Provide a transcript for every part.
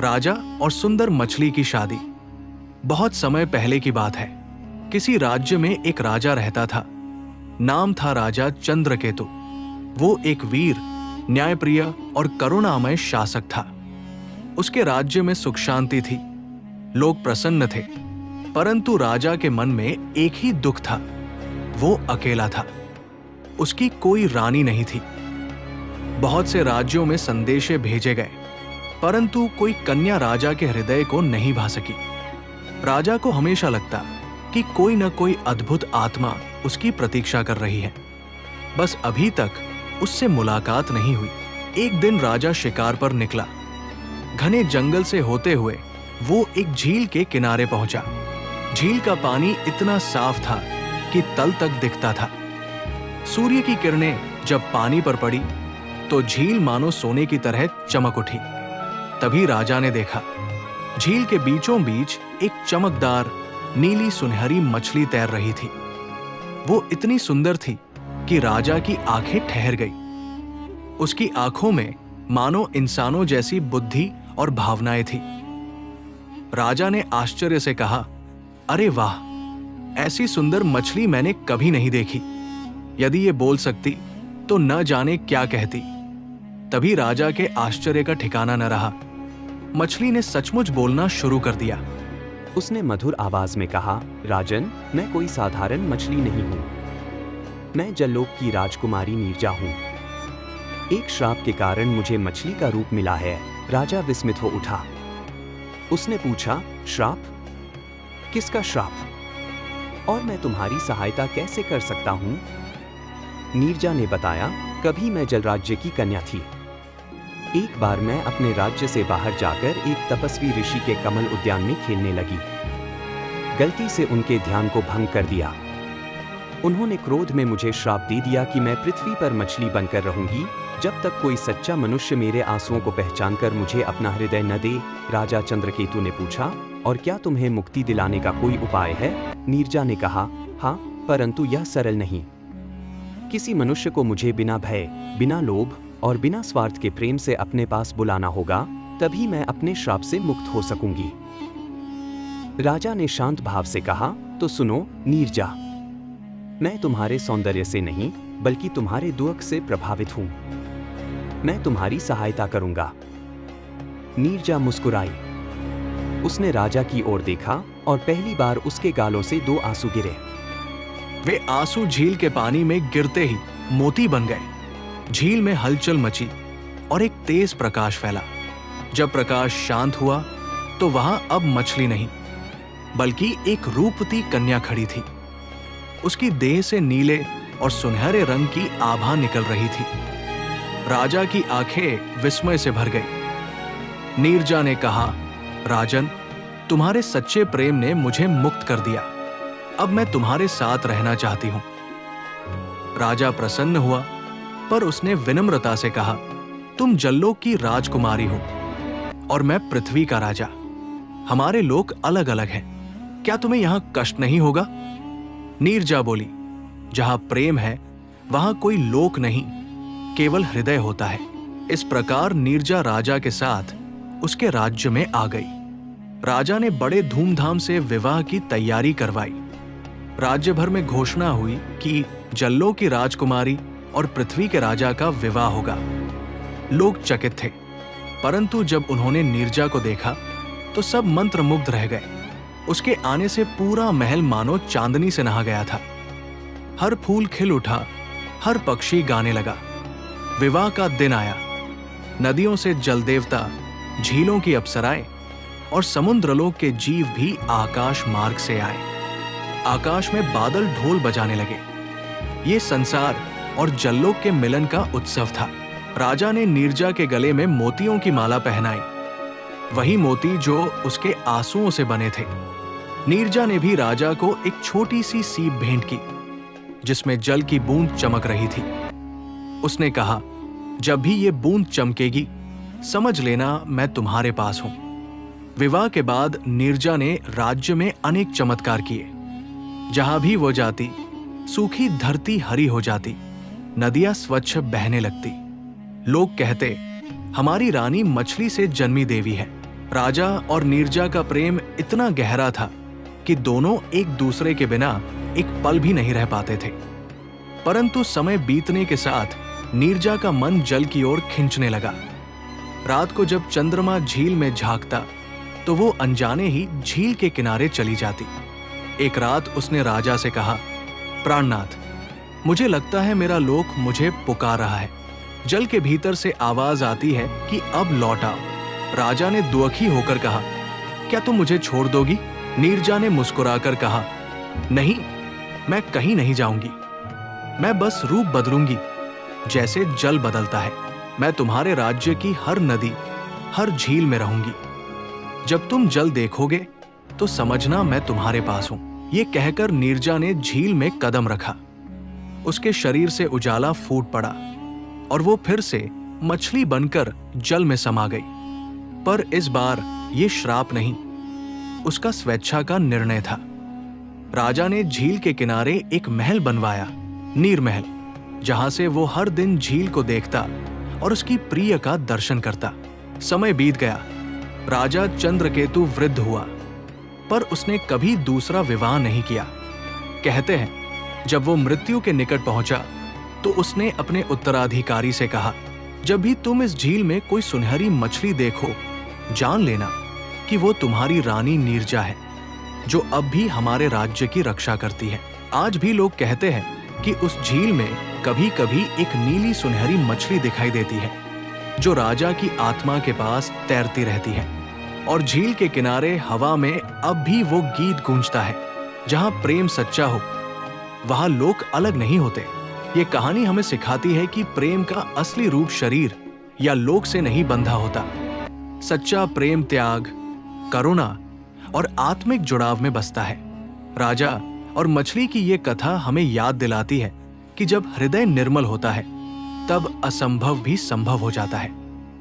राजा और सुंदर मछली की शादी। बहुत समय पहले की बात है। किसी राज्य में एक राजा रहता था। नाम था राजा चंद्रकेतु। वो एक वीर, न्यायप्रिय और करुणामय शासक था। उसके राज्य में सुख शांति थी, लोग प्रसन्न थे। परंतु राजा के मन में एक ही दुख था, वो अकेला था। उसकी कोई रानी नहीं थी। बहुत से राज्यों में संदेशे भेजे गए, परंतु कोई कन्या राजा के हृदय को नहीं भा सकी। राजा को हमेशा लगता कि कोई न कोई अद्भुत आत्मा उसकी प्रतीक्षा कर रही है, बस अभी तक उससे मुलाकात नहीं हुई। एक दिन राजा शिकार पर निकला। घने जंगल से होते हुए वो एक झील के किनारे पहुंचा। झील का पानी इतना साफ था कि तल तक दिखता था। सूर्य की किरणें जब पानी पर पड़ी तो झील मानो सोने की तरह चमक उठी। तभी राजा ने देखा, झील के बीचों बीच एक चमकदार नीली सुनहरी मछली तैर रही थी। वो इतनी सुंदर थी कि राजा की आंखें ठहर गई। उसकी आंखों में मानो इंसानों जैसी बुद्धि और भावनाएं थी। राजा ने आश्चर्य से कहा, अरे वाह, ऐसी सुंदर मछली मैंने कभी नहीं देखी। यदि ये बोल सकती तो न जाने क्या कहती। तभी राजा के आश्चर्य का ठिकाना न रहा। मछली ने सचमुच बोलना शुरू कर दिया। उसने मधुर आवाज में कहा, राजन, मैं कोई साधारण मछली नहीं हूं। मैं जल्लोक की राजकुमारी नीरजा हूं। एक श्राप के कारण मुझे मछली का रूप मिला है। राजा विस्मित हो उठा। उसने पूछा, श्राप? किसका श्राप? और मैं तुम्हारी सहायता कैसे कर सकता हूं? नीरजा ने बताया, कभी मैं जल राज्य की कन्या थी। एक बार मैं अपने राज्य से बाहर जाकर एक तपस्वी ऋषि के कमल उद्यान में खेलने लगी। गलती से उनके ध्यान को भंग कर दिया। उन्होंने क्रोध में मुझे श्राप दे दिया कि मैं पृथ्वी पर मछली बनकर रहूंगी जब तक कोई सच्चा मनुष्य मेरे आंसुओं को पहचानकर मुझे अपना हृदय न दे। राजा चंद्रकेतु ने पूछा, और क्या तुम्हें मुक्ति दिलाने का कोई उपाय है? नीरजा ने कहा, हाँ, परंतु यह सरल नहीं। किसी मनुष्य को मुझे बिना भय, बिना लोभ और बिना स्वार्थ के प्रेम से अपने पास बुलाना होगा, तभी मैं अपने श्राप से मुक्त हो सकूंगी। राजा ने शांत भाव से कहा, तो सुनो नीरजा, मैं तुम्हारे सौंदर्य से नहीं बल्कि तुम्हारे दुख से प्रभावित हूं। मैं तुम्हारी सहायता करूंगा। नीरजा मुस्कुराई। उसने राजा की ओर देखा और पहली बार उसके गालों से 2 आंसू गिरे। वे आंसू झील के पानी में गिरते ही मोती बन गए। झील में हलचल मची और एक तेज प्रकाश फैला। जब प्रकाश शांत हुआ तो वहां अब मछली नहीं बल्कि एक रूपवती कन्या खड़ी थी। उसकी देह से नीले और सुनहरे रंग की आभा निकल रही थी। राजा की आंखें विस्मय से भर गई। नीरजा ने कहा, राजन, तुम्हारे सच्चे प्रेम ने मुझे मुक्त कर दिया। अब मैं तुम्हारे साथ रहना चाहती हूं। राजा प्रसन्न हुआ, पर उसने विनम्रता से कहा, तुम जल्लोक की राजकुमारी हो और मैं पृथ्वी का राजा। हमारे लोक अलग अलग हैं। क्या तुम्हें यहां कष्ट नहीं होगा? नीरजा बोली, जहां प्रेम है वहां कोई लोक नहीं, केवल हृदय होता है। इस प्रकार नीरजा राजा के साथ उसके राज्य में आ गई। राजा ने बड़े धूमधाम से विवाह की तैयारी करवाई। राज्य भर में घोषणा हुई कि जल्लोक की राजकुमारी और पृथ्वी के राजा का विवाह होगा। लोग चकित थे, परंतु जब उन्होंने नीरजा को देखा तो सब मंत्रमुग्ध रह गए। उसके आने से पूरा महल मानो चांदनी से नहा गया था। हर फूल खिल उठा, हर पक्षी गाने लगा। विवाह का दिन आया। नदियों से जल देवता, झीलों की अप्सराएं और समुद्रलोक के जीव भी आकाश मार्ग से आए। आकाश में बादल ढोल बजाने लगे। ये संसार और जल्लोक के मिलन का उत्सव था। राजा ने नीरजा के गले में मोतियों की माला पहनाई, वही मोती जो उसके आंसुओं से बने थे। नीरजा ने भी राजा को एक छोटी सी सीप भेंट की जिसमें जल की बूंद चमक रही थी। उसने कहा, जब भी ये बूंद चमकेगी समझ लेना मैं तुम्हारे पास हूं। विवाह के बाद नीरजा ने राज्य में अनेक चमत्कार किए। जहां भी वो जाती, सूखी धरती हरी हो जाती, नदियां स्वच्छ बहने लगती। लोग कहते, हमारी रानी मछली से जन्मी देवी है। राजा और नीरजा का प्रेम इतना गहरा था कि दोनों एक दूसरे के बिना एक पल भी नहीं रह पाते थे। परंतु समय बीतने के साथ नीरजा का मन जल की ओर खींचने लगा। रात को जब चंद्रमा झील में झांकता तो वो अनजाने ही झील के किनारे चली जाती। एक रात उसने राजा से कहा, प्राणनाथ, मुझे लगता है मेरा लोक मुझे पुकार रहा है। जल के भीतर से आवाज आती है कि अब लौट आओ। राजा ने दुखी होकर कहा, क्या तुम मुझे छोड़ दोगी? नीरजा ने मुस्कुराकर कहा, नहीं, मैं कहीं नहीं जाऊंगी। मैं बस रूप बदलूंगी जैसे जल बदलता है। मैं तुम्हारे राज्य की हर नदी, हर झील में रहूंगी। जब तुम जल देखोगे तो समझना मैं तुम्हारे पास हूं। ये कहकर नीरजा ने झील में कदम रखा। उसके शरीर से उजाला फूट पड़ा और वो फिर से मछली बनकर जल में समा गई। पर इस बार ये श्राप नहीं, उसका स्वेच्छा का निर्णय था। राजा ने झील के किनारे एक महल बनवाया, नीर महल, जहां से वो हर दिन झील को देखता और उसकी प्रिय का दर्शन करता। समय बीत गया। राजा चंद्रकेतु वृद्ध हुआ, पर उसने कभी दूसरा विवाह नहीं किया। कहते हैं जब वो मृत्यु के निकट पहुंचा तो उसने अपने उत्तराधिकारी से कहा, जब भी तुम इस झील में कोई सुनहरी मछली देखो, जान लेना कि वो तुम्हारी रानी नीरजा है, जो अब भी हमारे राज्य की रक्षा करती है। आज भी लोग कहते हैं कि उस झील में कभी कभी एक नीली सुनहरी मछली दिखाई देती है, जो राजा की आत्मा के पास तैरती रहती है। और झील के किनारे हवा में अब भी वो गीत गूंजता है, जहां प्रेम सच्चा हो वहां लोग अलग नहीं होते। ये कहानी हमें सिखाती है कि प्रेम का असली रूप शरीर या लोक से नहीं बंधा होता। सच्चा प्रेम त्याग, करुणा और आत्मिक जुड़ाव में बसता है। राजा और मछली की ये कथा हमें याद दिलाती है कि जब हृदय निर्मल होता है तब असंभव भी संभव हो जाता है।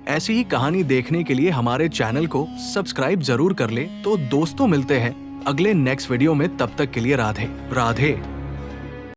ऐसी ही कहानी देखने के लिए हमारे चैनल को सब्सक्राइब जरूर कर ले। तो दोस्तों, मिलते हैं अगले नेक्स्ट वीडियो में। तब तक के लिए राधे राधे।